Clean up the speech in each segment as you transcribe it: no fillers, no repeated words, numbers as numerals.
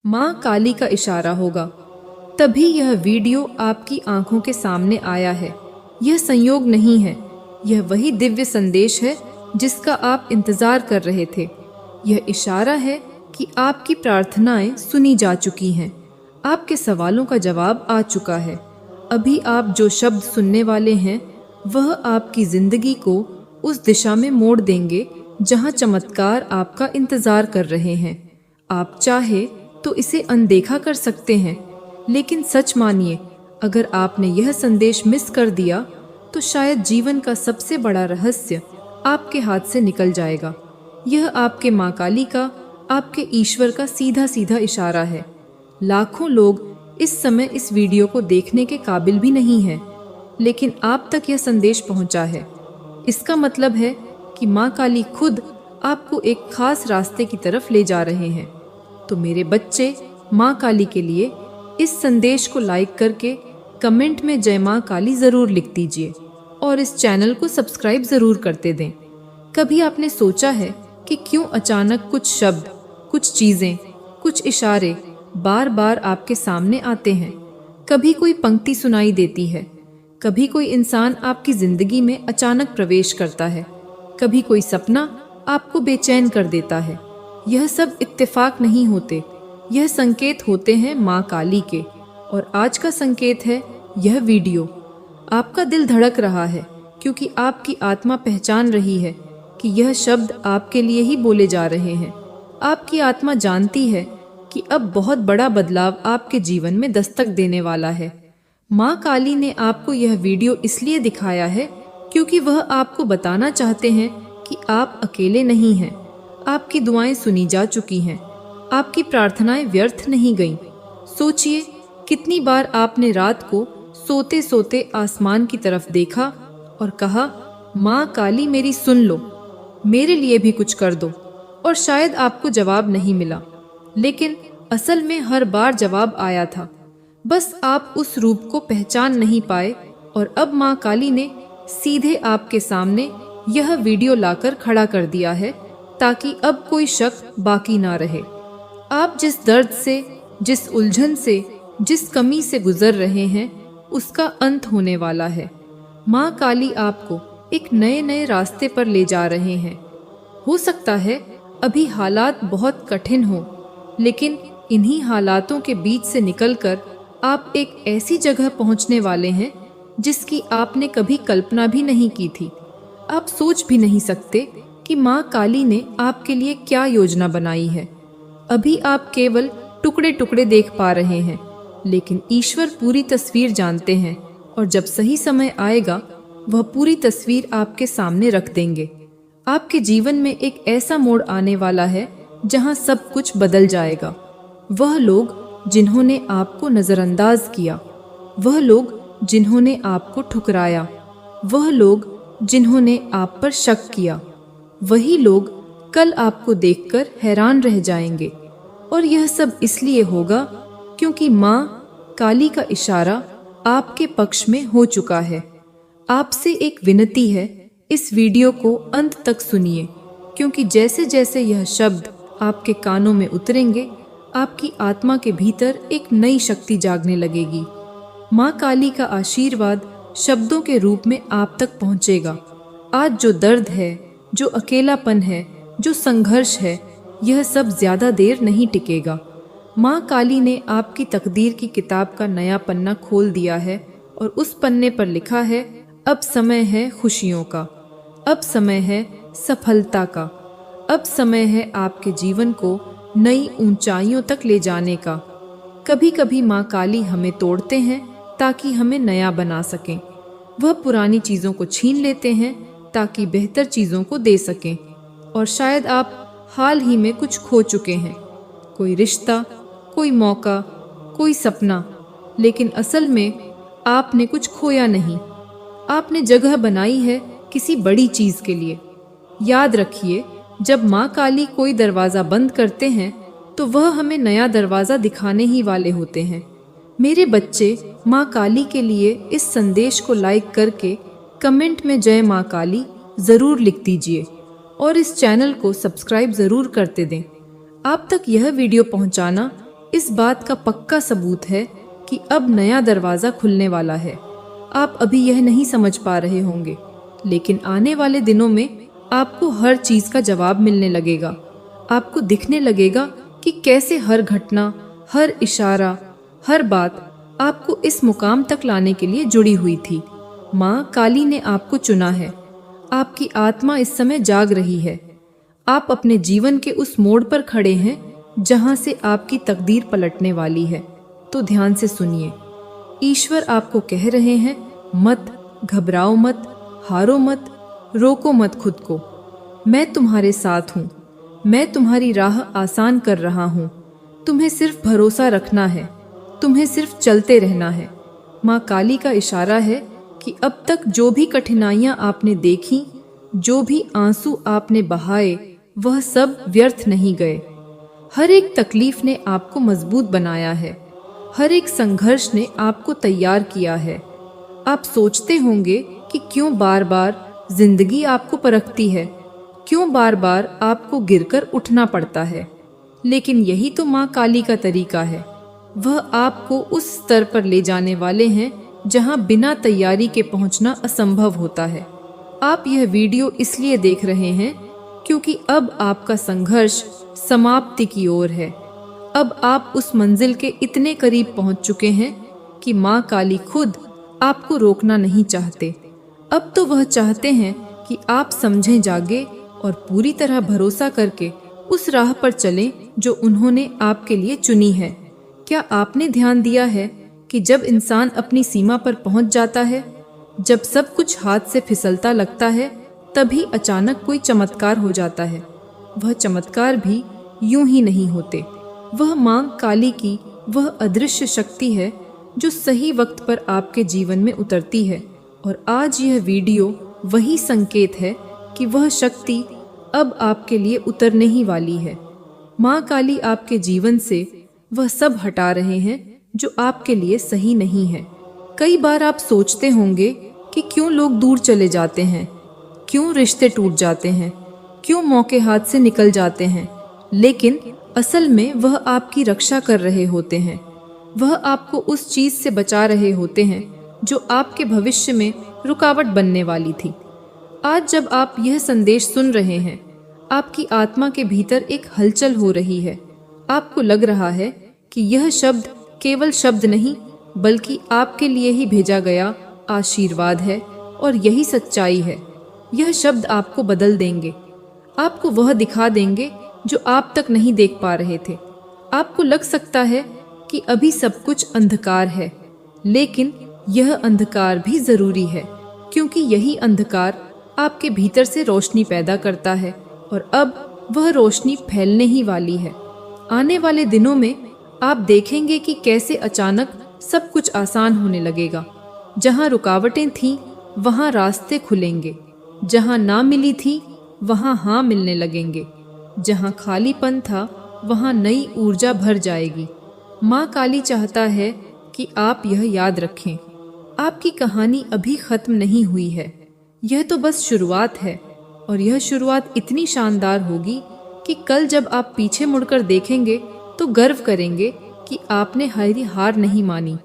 माँ काली का इशारा होगा। तभी यह वीडियो आपकी आंखों के सामने आया है। यह संयोग नहीं है, यह वही दिव्य संदेश है जिसका आप इंतजार कर रहे थे। यह इशारा है कि आपकी प्रार्थनाएं सुनी जा चुकी हैं, आपके सवालों का जवाब आ चुका है। अभी आप जो शब्द सुनने वाले हैं वह आपकी जिंदगी को उस दिशा में मोड़ देंगे जहां चमत्कार आपका इंतजार कर रहे हैं। आप चाहे तो इसे अनदेखा कर सकते हैं, लेकिन सच मानिए, अगर आपने यह संदेश मिस कर दिया तो शायद जीवन का सबसे बड़ा रहस्य आपके हाथ से निकल जाएगा। यह आपके माँ काली का, आपके ईश्वर का सीधा सीधा इशारा है। लाखों लोग इस समय इस वीडियो को देखने के काबिल भी नहीं हैं, लेकिन आप तक यह संदेश पहुंचा है। इसका मतलब है कि माँ काली खुद आपको एक खास रास्ते की तरफ ले जा रहे हैं। तो मेरे बच्चे, माँ काली के लिए इस संदेश को लाइक करके कमेंट में जय माँ काली ज़रूर लिख दीजिए और इस चैनल को सब्सक्राइब ज़रूर करते दें। कभी आपने सोचा है कि क्यों अचानक कुछ शब्द, कुछ चीज़ें, कुछ इशारे बार बार आपके सामने आते हैं? कभी कोई पंक्ति सुनाई देती है, कभी कोई इंसान आपकी ज़िंदगी में अचानक प्रवेश करता है, कभी कोई सपना आपको बेचैन कर देता है। यह सब इत्तेफाक नहीं होते, यह संकेत होते हैं माँ काली के। और आज का संकेत है यह वीडियो। आपका दिल धड़क रहा है क्योंकि आपकी आत्मा पहचान रही है कि यह शब्द आपके लिए ही बोले जा रहे हैं। आपकी आत्मा जानती है कि अब बहुत बड़ा बदलाव आपके जीवन में दस्तक देने वाला है। माँ काली ने आपको यह वीडियो इसलिए दिखाया है क्योंकि वह आपको बताना चाहते हैं कि आप अकेले नहीं हैं। आपकी दुआएं सुनी जा चुकी हैं, आपकी प्रार्थनाएं व्यर्थ नहीं गईं। सोचिए, कितनी बार आपने रात को सोते सोते आसमान की तरफ देखा और कहा, माँ काली मेरी सुन लो, मेरे लिए भी कुछ कर दो। और शायद आपको जवाब नहीं मिला, लेकिन असल में हर बार जवाब आया था। बस आप उस रूप को पहचान नहीं पाए। और अब माँ काली ने सीधे आपके सामने यह वीडियो लाकर खड़ा कर दिया है ताकि अब कोई शक बाकी ना रहे। आप जिस दर्द से, जिस उलझन से, जिस कमी से गुजर रहे हैं, उसका अंत होने वाला है। माँ काली आपको एक नए नए रास्ते पर ले जा रहे हैं। हो सकता है अभी हालात बहुत कठिन हो, लेकिन इन्हीं हालातों के बीच से निकलकर आप एक ऐसी जगह पहुंचने वाले हैं जिसकी आपने कभी कल्पना भी नहीं की थी। आप सोच भी नहीं सकते कि माँ काली ने आपके लिए क्या योजना बनाई है। अभी आप केवल टुकड़े टुकड़े देख पा रहे हैं, लेकिन ईश्वर पूरी तस्वीर जानते हैं और जब सही समय आएगा वह पूरी तस्वीर आपके सामने रख देंगे। आपके जीवन में एक ऐसा मोड़ आने वाला है जहां सब कुछ बदल जाएगा। वह लोग जिन्होंने आपको नज़रअंदाज किया, वह लोग जिन्होंने आपको ठुकराया, वह लोग जिन्होंने आप पर शक किया, वही लोग कल आपको देखकर हैरान रह जाएंगे। और यह सब इसलिए होगा क्योंकि माँ काली का इशारा आपके पक्ष में हो चुका है। आपसे एक विनती है, इस वीडियो को अंत तक सुनिए, क्योंकि जैसे जैसे यह शब्द आपके कानों में उतरेंगे, आपकी आत्मा के भीतर एक नई शक्ति जागने लगेगी। माँ काली का आशीर्वाद शब्दों के रूप में आप तक पहुँचेगा। आज जो दर्द है, जो अकेलापन है, जो संघर्ष है, यह सब ज्यादा देर नहीं टिकेगा। माँ काली ने आपकी तकदीर की किताब का नया पन्ना खोल दिया है और उस पन्ने पर लिखा है, अब समय है खुशियों का, अब समय है सफलता का, अब समय है आपके जीवन को नई ऊंचाइयों तक ले जाने का। कभी कभी माँ काली हमें तोड़ते हैं ताकि हमें नया बना सकें। वह पुरानी चीज़ों को छीन लेते हैं ताकि बेहतर चीज़ों को दे सकें। और शायद आप हाल ही में कुछ खो चुके हैं, कोई रिश्ता, कोई मौका, कोई सपना, लेकिन असल में आपने कुछ खोया नहीं। आपने जगह बनाई है किसी बड़ी चीज़ के लिए। याद रखिए, जब माँ काली कोई दरवाज़ा बंद करते हैं तो वह हमें नया दरवाज़ा दिखाने ही वाले होते हैं। मेरे बच्चे, माँ काली के लिए इस संदेश को लाइक करके कमेंट में जय माँ काली ज़रूर लिख दीजिए और इस चैनल को सब्सक्राइब ज़रूर करते दें। आप तक यह वीडियो पहुंचाना इस बात का पक्का सबूत है कि अब नया दरवाज़ा खुलने वाला है। आप अभी यह नहीं समझ पा रहे होंगे, लेकिन आने वाले दिनों में आपको हर चीज़ का जवाब मिलने लगेगा। आपको दिखने लगेगा कि कैसे हर घटना, हर इशारा, हर बात आपको इस मुकाम तक लाने के लिए जुड़ी हुई थी। माँ काली ने आपको चुना है। आपकी आत्मा इस समय जाग रही है। आप अपने जीवन के उस मोड़ पर खड़े हैं जहाँ से आपकी तकदीर पलटने वाली है। तो ध्यान से सुनिए। ईश्वर आपको कह रहे हैं, मत घबराओ, मत हारो, मत रोको मत खुद को। मैं तुम्हारे साथ हूँ। मैं तुम्हारी राह आसान कर रहा हूँ। तुम्हें सिर्फ भरोसा रखना है। तुम्हें सिर्फ चलते रहना है। माँ काली का इशारा है कि अब तक जो भी कठिनाइयाँ आपने देखी, जो भी आंसू आपने बहाए, वह सब व्यर्थ नहीं गए। हर एक तकलीफ ने आपको मजबूत बनाया है। हर एक संघर्ष ने आपको तैयार किया है। आप सोचते होंगे कि क्यों बार बार जिंदगी आपको परखती है, क्यों बार बार आपको गिरकर उठना पड़ता है। लेकिन यही तो माँ काली का तरीका है। वह आपको उस स्तर पर ले जाने वाले हैं जहाँ बिना तैयारी के पहुँचना असंभव होता है। आप यह वीडियो इसलिए देख रहे हैं क्योंकि अब आपका संघर्ष समाप्ति की ओर है। अब आप उस मंजिल के इतने करीब पहुंच चुके हैं कि माँ काली खुद आपको रोकना नहीं चाहते। अब तो वह चाहते हैं कि आप समझें, जागे और पूरी तरह भरोसा करके उस राह पर चलें जो उन्होंने आपके लिए चुनी है। क्या आपने ध्यान दिया है कि जब इंसान अपनी सीमा पर पहुंच जाता है, जब सब कुछ हाथ से फिसलता लगता है, तभी अचानक कोई चमत्कार हो जाता है। वह चमत्कार भी यूं ही नहीं होते। वह माँ काली की वह अदृश्य शक्ति है जो सही वक्त पर आपके जीवन में उतरती है। और आज यह वीडियो वही संकेत है कि वह शक्ति अब आपके लिए उतरने ही वाली है। माँ काली आपके जीवन से वह सब हटा रहे हैं जो आपके लिए सही नहीं है। कई बार आप सोचते होंगे कि क्यों लोग दूर चले जाते हैं, क्यों रिश्ते टूट जाते हैं, क्यों मौके हाथ से निकल जाते हैं। लेकिन असल में वह आपकी रक्षा कर रहे होते हैं। वह आपको उस चीज से बचा रहे होते हैं जो आपके भविष्य में रुकावट बनने वाली थी। आज जब आप यह संदेश सुन रहे हैं, आपकी आत्मा के भीतर एक हलचल हो रही है। आपको लग रहा है कि यह शब्द केवल शब्द नहीं, बल्कि आपके लिए ही भेजा गया आशीर्वाद है और यही सच्चाई है। यह शब्द आपको बदल देंगे, आपको वह दिखा देंगे जो आप तक नहीं देख पा रहे थे। आपको लग सकता है कि अभी सब कुछ अंधकार है, लेकिन यह अंधकार भी जरूरी है, क्योंकि यही अंधकार आपके भीतर से रोशनी पैदा करता है और अब वह रोशनी फैलने ही वाली है। आने वाले दिनों में आप देखेंगे कि कैसे अचानक सब कुछ आसान होने लगेगा। जहाँ रुकावटें थीं, वहाँ रास्ते खुलेंगे। जहाँ ना मिली थी, वहाँ हाँ मिलने लगेंगे। जहाँ खालीपन था, वहाँ नई ऊर्जा भर जाएगी। माँ काली चाहता है कि आप यह याद रखें, आपकी कहानी अभी खत्म नहीं हुई है। यह तो बस शुरुआत है, और यह शुरुआत इतनी शानदार होगी कि कल जब आप पीछे मुड़कर देखेंगे तो गर्व करेंगे कि आपने हार नहीं मानी।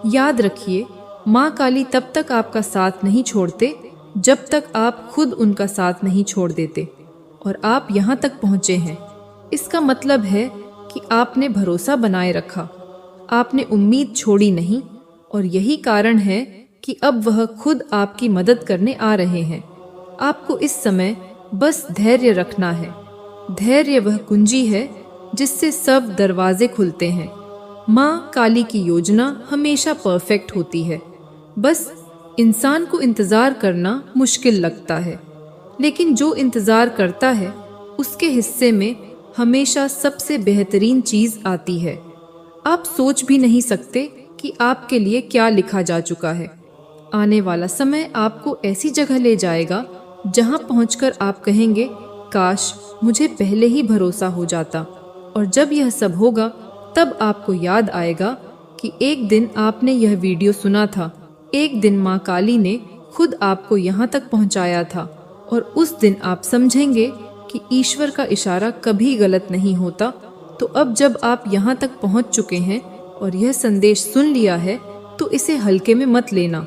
याद रखिए, माँ काली तब तक आपका साथ नहीं छोड़ते जब तक आप खुद उनका साथ नहीं छोड़ देते। और आप यहाँ तक पहुँचे हैं, इसका मतलब है कि आपने भरोसा बनाए रखा, आपने उम्मीद छोड़ी नहीं, और यही कारण है कि अब वह खुद आपकी मदद करने आ रहे हैं। आपको इस समय बस धैर्य रखना है। धैर्य वह कुंजी है जिससे सब दरवाजे खुलते हैं। माँ काली की योजना हमेशा परफेक्ट होती है, बस इंसान को इंतज़ार करना मुश्किल लगता है। लेकिन जो इंतज़ार करता है, उसके हिस्से में हमेशा सबसे बेहतरीन चीज़ आती है। आप सोच भी नहीं सकते कि आपके लिए क्या लिखा जा चुका है। आने वाला समय आपको ऐसी जगह ले जाएगा जहां पहुंचकर आप कहेंगे, काश मुझे पहले ही भरोसा हो जाता। और जब यह सब होगा, तब आपको याद आएगा कि एक दिन आपने यह वीडियो सुना था, एक दिन माँ काली ने खुद आपको यहाँ तक पहुँचाया था। और उस दिन आप समझेंगे कि ईश्वर का इशारा कभी गलत नहीं होता, तो अब जब आप यहाँ तक पहुँच चुके हैं और यह संदेश सुन लिया है तो इसे हल्के में मत लेना।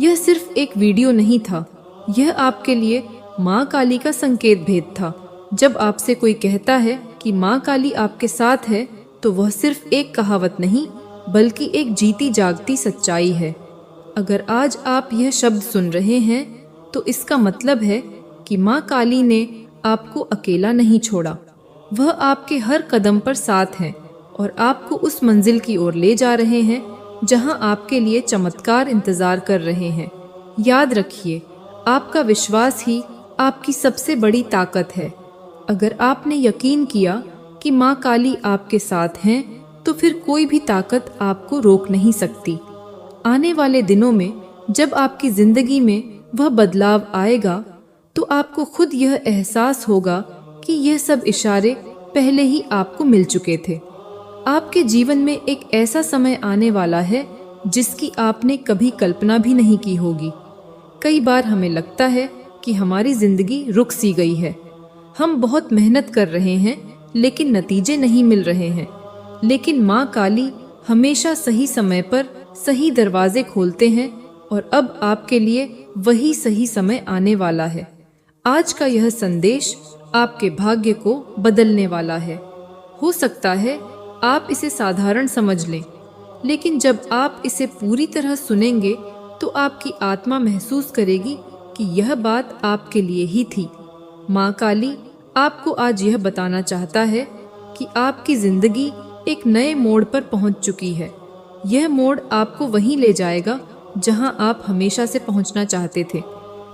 यह सिर्फ एक वीडियो नहीं था, यह आपके लिए माँ काली का संकेत भेद था। जब आपसे कोई कहता है कि माँ काली आपके साथ है तो वह सिर्फ एक कहावत नहीं बल्कि एक जीती जागती सच्चाई है। अगर आज आप यह शब्द सुन रहे हैं तो इसका मतलब है कि माँ काली ने आपको अकेला नहीं छोड़ा। वह आपके हर कदम पर साथ हैं और आपको उस मंजिल की ओर ले जा रहे हैं जहां आपके लिए चमत्कार इंतजार कर रहे हैं। याद रखिए, आपका विश्वास ही आपकी सबसे बड़ी ताकत है। अगर आपने यकीन किया कि माँ काली आपके साथ हैं तो फिर कोई भी ताकत आपको रोक नहीं सकती। आने वाले दिनों में जब आपकी जिंदगी में वह बदलाव आएगा तो आपको खुद यह एहसास होगा कि यह सब इशारे पहले ही आपको मिल चुके थे। आपके जीवन में एक ऐसा समय आने वाला है जिसकी आपने कभी कल्पना भी नहीं की होगी। कई बार हमें लगता है कि हमारी जिंदगी रुक सी गई है। हम बहुत मेहनत कर रहे हैं लेकिन नतीजे नहीं मिल रहे हैं। लेकिन माँ काली हमेशा सही समय पर सही दरवाजे खोलते हैं और अब आपके लिए वही सही समय आने वाला है। आज का यह संदेश आपके भाग्य को बदलने वाला है। हो सकता है आप इसे साधारण समझ लें, लेकिन जब आप इसे पूरी तरह सुनेंगे तो आपकी आत्मा महसूस करेगी कि यह बात आपके लिए ही थी। माँ काली आपको आज यह बताना चाहता है कि आपकी जिंदगी एक नए मोड़ पर पहुंच चुकी है। यह मोड़ आपको वहीं ले जाएगा जहां आप हमेशा से पहुंचना चाहते थे।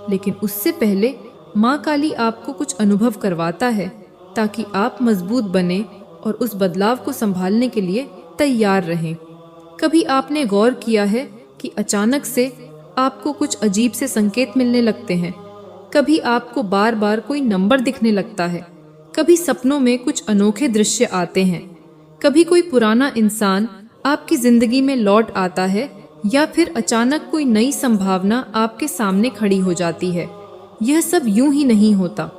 लेकिन उससे पहले माँ काली आपको कुछ अनुभव करवाता है ताकि आप मजबूत बने और उस बदलाव को संभालने के लिए तैयार रहें। कभी आपने गौर किया है कि अचानक से आपको कुछ अजीब से संकेत मिलने लगते हैं? कभी आपको बार बार कोई नंबर दिखने लगता है, कभी सपनों में कुछ अनोखे दृश्य आते हैं, कभी कोई पुराना इंसान आपकी जिंदगी में लौट आता है या फिर अचानक कोई नई संभावना आपके सामने खड़ी हो जाती है। यह सब यूं ही नहीं होता।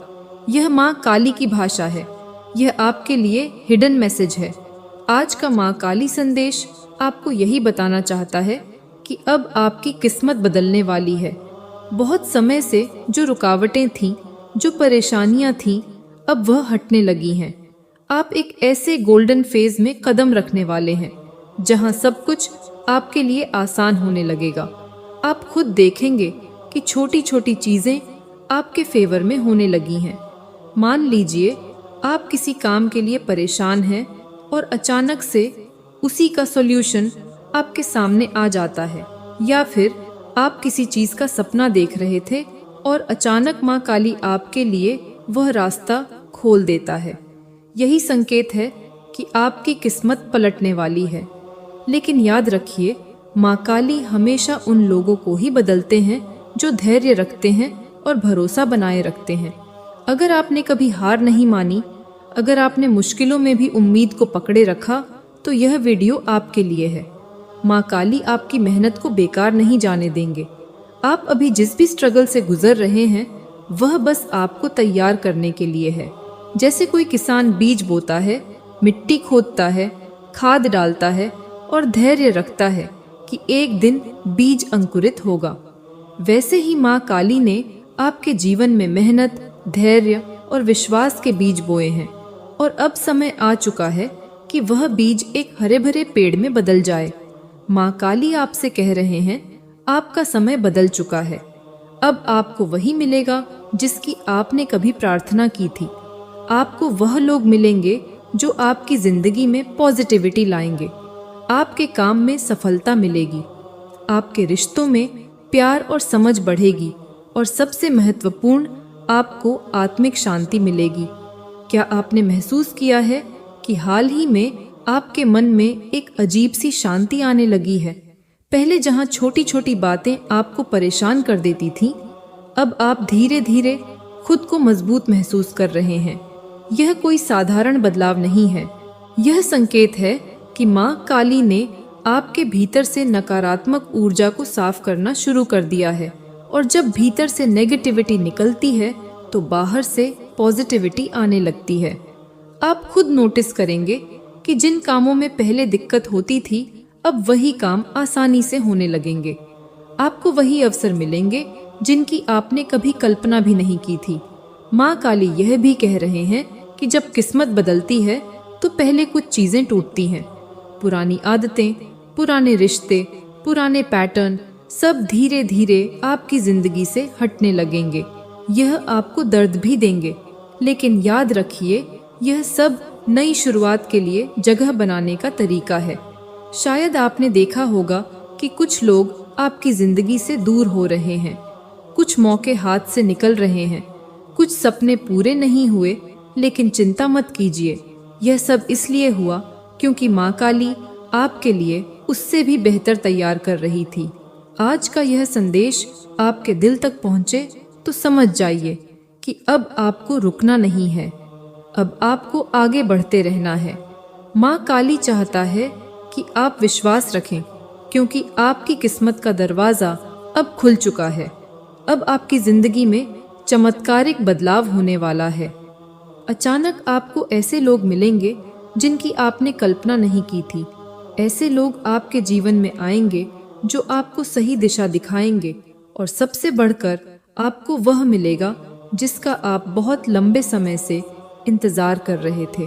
यह माँ काली की भाषा है। यह आपके लिए हिडन मैसेज है। आज का माँ काली संदेश आपको यही बताना चाहता है कि अब आपकी किस्मत बदलने वाली है। बहुत समय से जो रुकावटें थीं, जो परेशानियां थीं, अब वह हटने लगी हैं। आप एक ऐसे गोल्डन फेज में कदम रखने वाले हैं जहां सब कुछ आपके लिए आसान होने लगेगा। आप खुद देखेंगे कि छोटी छोटी चीजें आपके फेवर में होने लगी हैं। मान लीजिए आप किसी काम के लिए परेशान हैं और अचानक से उसी का सॉल्यूशन आपके सामने आ जाता है, या फिर आप किसी चीज का सपना देख रहे थे और अचानक माँ काली आपके लिए वह रास्ता खोल देता है। यही संकेत है कि आपकी किस्मत पलटने वाली है। लेकिन याद रखिए, माँ काली हमेशा उन लोगों को ही बदलते हैं जो धैर्य रखते हैं और भरोसा बनाए रखते हैं। अगर आपने कभी हार नहीं मानी, अगर आपने मुश्किलों में भी उम्मीद को पकड़े रखा, तो यह वीडियो आपके लिए है। माँ काली आपकी मेहनत को बेकार नहीं जाने देंगे। आप अभी जिस भी स्ट्रगल से गुजर रहे हैं वह बस आपको तैयार करने के लिए है। जैसे कोई किसान बीज बोता है, मिट्टी खोदता है, खाद डालता है और धैर्य रखता है कि एक दिन बीज अंकुरित होगा, वैसे ही माँ काली ने आपके जीवन में मेहनत, धैर्य और विश्वास के बीज बोए हैं और अब समय आ चुका है कि वह बीज एक हरे भरे पेड़ में बदल जाए। माँ काली आपसे कह रहे हैं, आपका समय बदल चुका है। अब आपको वही मिलेगा जिसकी आपने कभी प्रार्थना की थी। आपको वह लोग मिलेंगे जो आपकी जिंदगी में पॉजिटिविटी लाएंगे। आपके काम में सफलता मिलेगी, आपके रिश्तों में प्यार और समझ बढ़ेगी और सबसे महत्वपूर्ण, आपको आत्मिक शांति मिलेगी। क्या आपने महसूस किया है कि हाल ही में आपके मन में एक अजीब सी शांति आने लगी है? पहले जहां छोटी छोटी बातें आपको परेशान कर देती थीं, अब आप धीरे धीरे खुद को मजबूत महसूस कर रहे हैं। यह कोई साधारण बदलाव नहीं है। यह संकेत है कि माँ काली ने आपके भीतर से नकारात्मक ऊर्जा को साफ करना शुरू कर दिया है, और जब भीतर से नेगेटिविटी निकलती है तो बाहर से पॉजिटिविटी आने लगती है। आप खुद नोटिस करेंगे कि जिन कामों में पहले दिक्कत होती थी अब वही काम आसानी से होने लगेंगे। आपको वही अवसर मिलेंगे जिनकी आपने कभी कल्पना भी नहीं की थी। माँ काली यह भी कह रहे हैं कि जब किस्मत बदलती है तो पहले कुछ चीजें टूटती हैं। पुरानी आदतें, पुराने रिश्ते, पुराने पैटर्न सब धीरे धीरे आपकी जिंदगी से हटने लगेंगे। यह आपको दर्द भी देंगे, लेकिन याद रखिए यह सब नई शुरुआत के लिए जगह बनाने का तरीका है। शायद आपने देखा होगा कि कुछ लोग आपकी जिंदगी से दूर हो रहे हैं, कुछ मौके हाथ से निकल रहे हैं, कुछ सपने पूरे नहीं हुए, लेकिन चिंता मत कीजिए। यह सब इसलिए हुआ क्योंकि माँ काली आपके लिए उससे भी बेहतर तैयार कर रही थी। आज का यह संदेश आपके दिल तक पहुँचे तो समझ जाइए कि अब आपको रुकना नहीं है, अब आपको आगे बढ़ते रहना है। माँ काली चाहता है कि आप विश्वास रखें, क्योंकि आपकी किस्मत का दरवाज़ा अब खुल चुका है। अब आपकी ज़िंदगी में चमत्कारिक बदलाव होने वाला है। अचानक आपको ऐसे लोग मिलेंगे जिनकी आपने कल्पना नहीं की थी। ऐसे लोग आपके जीवन में आएंगे जो आपको सही दिशा दिखाएंगे, और सबसे बढ़कर आपको वह मिलेगा जिसका आप बहुत लंबे समय से इंतज़ार कर रहे थे।